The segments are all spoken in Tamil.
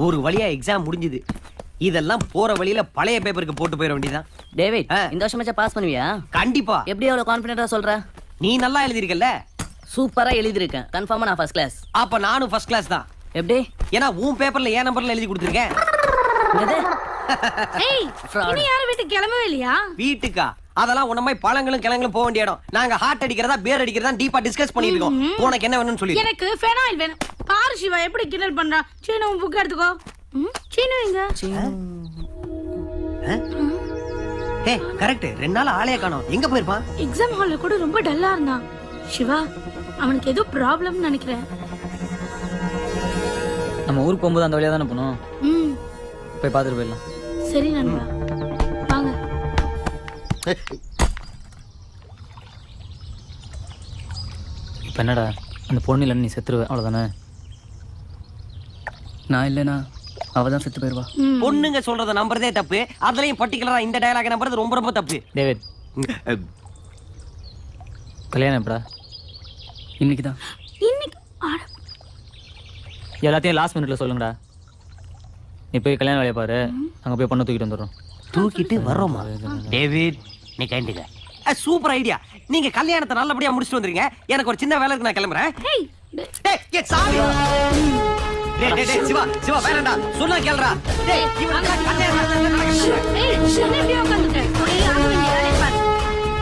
ஒரு வழியா எக்ஸாம் முடிஞ்சது. இதெல்லாம் போற வழியில பழைய பேப்பருக்கு போட்டு போயிட வேண்டியதான். டேவிட், இந்த வருஷமாச்சா பாஸ் பண்ணுவியா? கண்டிப்பா. எப்படி அவ்வளவு கான்ஃபிடென்ட்டா சொல்ற? நீ நல்லா எழுதிருக்கல்ல? சூப்பரா எழுதிருக்கேன். கன்ஃபார்மா நான் ஃபர்ஸ்ட் கிளாஸ். அப்ப நானும் ஃபர்ஸ்ட் கிளாஸ் தான். எப்படி? ஏன்னா உன் பேப்பர்ல ஏன் நம்பர்ல எழுதி கொடுத்துருக்கேன். ஏய், நீ யாரும் வீட்டுக்கு கிளம்பவே இல்லையா? வீட்டுக்கா? அதெல்லாம் உன்னமாய் பழங்களும் கிழங்களும் போக வேண்டிய இடம். நாங்க ஹார்ட் அடிக்கிறதா பேர் அடிக்கிறதா டீப்பா டிஸ்கஸ் பண்ணிட்டு இருக்கோம். உனக்கு என்ன வேணும்னு சொல்லி. எனக்கு ஃபெனாயில் வேணும். பாரு சிவா எப்படி கிண்டல் பண்றா. சீனு உன் புக் எடுத்துக்கோ. சீனு எங்க? ஹே கரெக்ட். 2 நாள் ஆளே காணோம். எங்க போயிருப்பான்? எக்ஸாம் ஹால்ல கூட ரொம்ப டல்லா இருந்தான். சிவா, அவனுக்கு ஏதோ ப்ராப்ளம்னு நினைக்கிறேன். நம்ம ஊருக்கு போகும்போது அந்த வழியா தானே போனோம். போய் பார்த்துட்டு போயிடலாம். சரி நண்பா, வாங்க. இப்போ என்னடா, அந்த பொண்ணு இல்லைன்னு நீ செத்துருவ, அவ்வளோதானே? நான் இல்லைனா அவ தான் செத்து போயிடுவா. பொண்ணுங்க சொல்றத நம்புறதே தப்பு. அதுலயும் பர்டிகுலரா இந்த டயலாக் நம்புறது ரொம்ப ரொம்ப தப்பு. டேவிட், கல்யாணம் எப்படா? இன்னைக்கு தான். இன்னைக்கு எல்லாத்தையும் லாஸ்ட் மினிட்ல சொல்லுங்கடா. நீ போய் கல்யாண வேலையை பாரு. அங்கே போய் பொண்ணை தூக்கிட்டு வந்துடுறோம். தூக்கிட்டு வரோமா? டேவிட், நீ கைண்டுங்க. Super idea. நீங்க கல்யாணத்தை நல்லபடியா முடிச்சிட்டு வந்துருங்க. எனக்கு ஒரு சின்ன வேலை இருக்கு, நான் கிளம்புறேன். சிவா சிவா வேணாண்டா, சொன்னா கேளுடா. டேய் இவங்க கல்யாணம்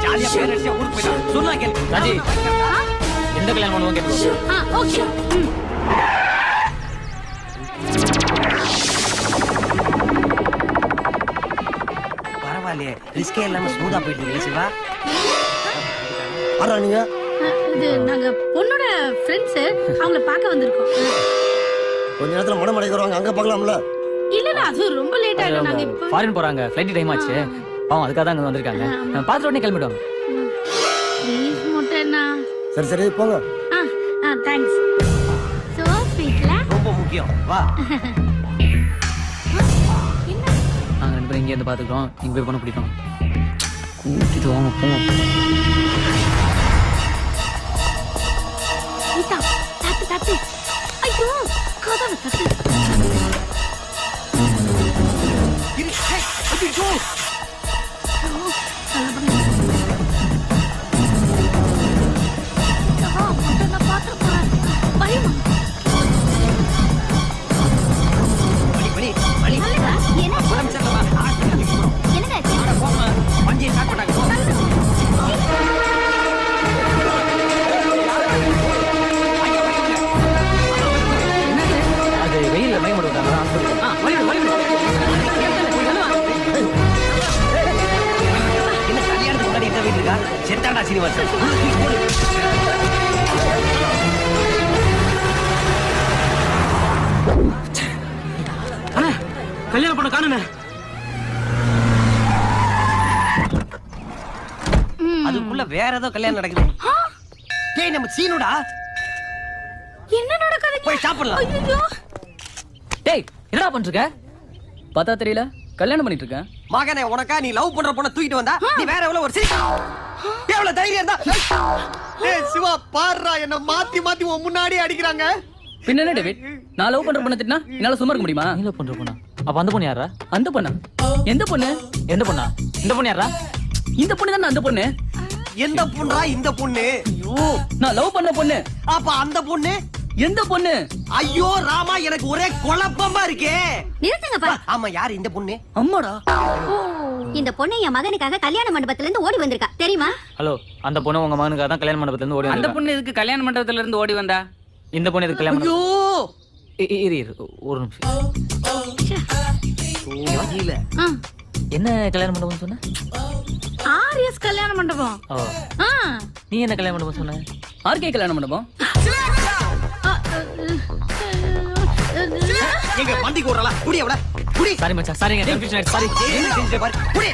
ஜாலியா பேர் அடிச்சா ஊருக்கு போயிடலாம். சொன்னா கேளு. ராஜி, எந்த கல்யாணம் பண்ணுவோம் கேட்டுக்கோ. ஓகே. பரவாயில்லையே, ரிஸ்கே இல்லாம ஸ்மூதா போயிட்டு இருக்கீங்க சிவா. நீங்க இது நாங்க பொண்ணோட ஃப்ரெண்ட்ஸ், அவங்கள பார்க்க வந்திருக்கோம். கொஞ்ச நேரத்துல மடமடைக்கு வருவாங்க, அங்க பார்க்கலாம்ல? இல்லடா, அது ரொம்ப லேட் ஆயிடும். நாங்க இப்ப ஃபாரின் போறாங்க, ஃளைட் டைம் ஆச்சு. பாவம், அதுக்காக தான் அங்க வந்திருக்காங்க. பார்த்துட்டு உடனே கிளம்பிடுவாங்க. ப்ளீஸ் முட்டைனா. சரி சரி போங்க. தேங்க்ஸ். சோ ஸ்வீட்ல ரொம்ப முக்கியம். வா. நாங்க 2 பேரும் இங்கே இருந்து பார்த்துக்கிறோம். இங்க போய் பண்ண பிடிக்கும். கூட்டிட்டு வாங்க, போங்க. கீதா, தட்டு தட்டு. ஐயோ, கதவு தட்டு. ஐயோ அது வெயில்ல மயக்க விடுவாங்க. என்ன கல்யாணத்துக்கு முன்னாடி எங்க வீட்டு இருக்கா? செத்தாண்டா சீனிவாசன். கல்யாணம் பண்ண காணுமே. அதுக்குள்ள வேற ஏதோ கல்யாணம் நடக்குது. டேய் நம்ம சீனுடா. என்ன நடக்குது? போய் சாப்பிடலாம். ஐயோ, டேய், என்னடா பண்ணிருக்க? பார்த்தா தெரியல, கல்யாணம் பண்ணிட்டு இருக்கேன். மகனே, உனக்கா நீ லவ் பண்ற பொண்ண தூக்கிட்டு வந்தா நீ வேற எவ்வளவு ஒரு எவ்வளவு தைரியம் இருந்தா? ஏய் சிவா, பாருடா, என்ன மாத்தி மாத்தி உன் முன்னாடி அடிக்கிறாங்க. பின்ன என்ன டேவிட், நான் லவ் பண்ற பொண்ணை திட்டினா என்னால சும்மா இருக்க முடியுமா? நீ லவ் பண்ற பொண்ணா? அப்ப அந்த பொண்ணு யாரா? அந்த பொண்ணா? எந்த பொண்ணு? எந்த பொண்ணா? இந்த பொண்ணு யாரா? இந்த பொண்ணு தான். அந்த பொண்ணு எந்த பொண்ணா? இந்த பொண்ணு. ஐயோ, நான் லவ் பண்ண பொண்ணு. அப்ப அந்த பொண்ணு எந்த பொண்ணு? ஐயோ ராமா, எனக்கு ஒரே குழப்பமா இருக்கே. நிறுத்துங்கப்பா. ஆமா, யார் இந்த பொண்ணு? அம்மாடா. இந்த பொண்ணு என் மகனுக்காக கல்யாண மண்டபத்துல இருந்து ஓடி வந்திருக்கா, தெரியுமா? ஹலோ, அந்த பொண்ணு உங்க மகனுக்காக தான் கல்யாண மண்டபத்துல இருந்து ஓடி வந்தா. அந்த பொண்ணு எதுக்கு கல்யாண மண்டபத்துல இருந்து ஓடி வந்தா? இந்த பொண்ணு எதுக்கு கல்யாணம்? ஐயோ இரு ஒரு நிமிஷம். என்ன கல்யாண மண்டபம் சொன்ன? ஆர்எஸ் கல்யாண மண்டபம். ஓ, நீ என்ன கல்யாண மண்டபம் சொன்ன? ஆர்கே கல்யாண மண்டபம். எங்க வண்டி கூடலாம் குடி அவள குடி. சாரி மச்சான், சாரிங்க, கன்ஃபியூஷன் ஆயிடுச்சு. சாரி. என்ன செஞ்சே பாரு. குடி.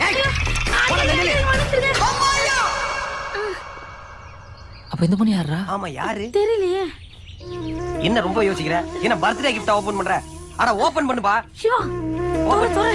அப்ப இந்த பொண்ணு யாரா? ஆமா, யாரு தெரியலையே. என்ன ரொம்ப யோசிக்கிற? என்ன பர்த்டே கிஃப்ட் ஓபன் பண்ற? அட ஓபன் பண்ணுப்பா. சிவா, தோற